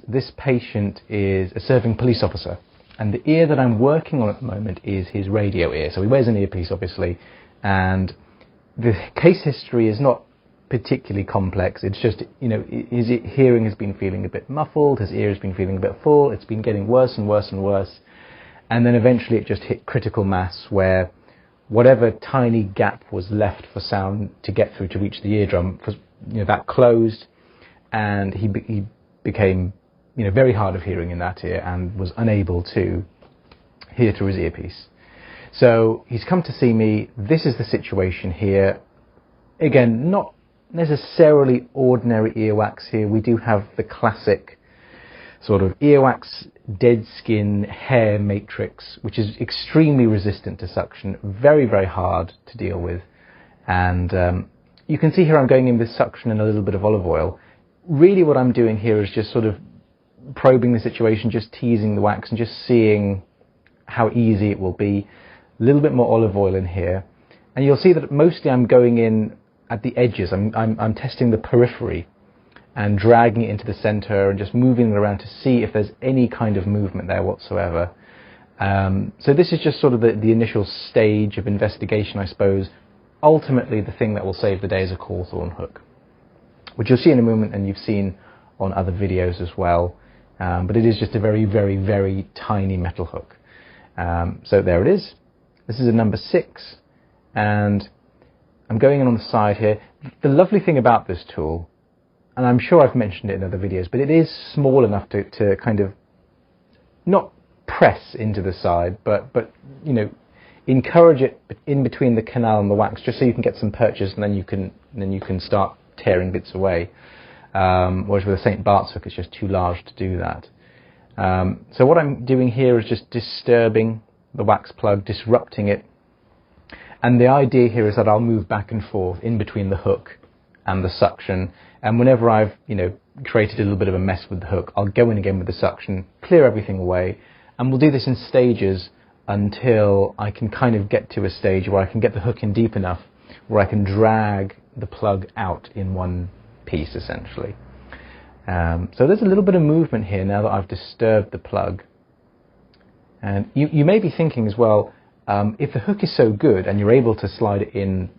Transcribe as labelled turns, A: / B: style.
A: This patient is a serving police officer, and the ear that I'm working on at the moment is his radio ear. So he wears an earpiece, obviously, and the case history is not particularly complex. It's just, his hearing has been feeling a bit muffled, his ear has been feeling a bit full, it's been getting worse and worse and worse, and then eventually it just hit critical mass where whatever tiny gap was left for sound to get through to reach the eardrum, that closed, and he became very hard of hearing in that ear and was unable to hear through his earpiece. So he's come to see me. This is the situation here. Again, not necessarily ordinary earwax here. We do have the classic sort of earwax dead skin hair matrix, which is extremely resistant to suction, very, very hard to deal with. And you can see here I'm going in with suction and a little bit of olive oil. Really what I'm doing here is just sort of probing the situation, just teasing the wax and just seeing how easy it will be. A little bit more olive oil in here. And you'll see that mostly I'm going in at the edges. I'm testing the periphery and dragging it into the center and just moving it around to see if there's any kind of movement there whatsoever. So this is just sort of the initial stage of investigation, I suppose. Ultimately, the thing that will save the day is a Cawthorne hook, which you'll see in a moment and you've seen on other videos as well. But it is just a very, very, very tiny metal hook. So there it is. This is a number 6, and I'm going in on the side here. The lovely thing about this tool, and I'm sure I've mentioned it in other videos, but it is small enough to kind of not press into the side, but encourage it in between the canal and the wax, just so you can get some purchase, and then you can start tearing bits away. Whereas with a St. Bart's hook, it's just too large to do that. So what I'm doing here is just disturbing the wax plug, disrupting it. And the idea here is that I'll move back and forth in between the hook and the suction. And whenever I've, created a little bit of a mess with the hook, I'll go in again with the suction, clear everything away. And we'll do this in stages until I can kind of get to a stage where I can get the hook in deep enough where I can drag the plug out in one piece, essentially. So there's a little bit of movement here now that I've disturbed the plug. And you may be thinking as well, if the hook is so good and you're able to slide it in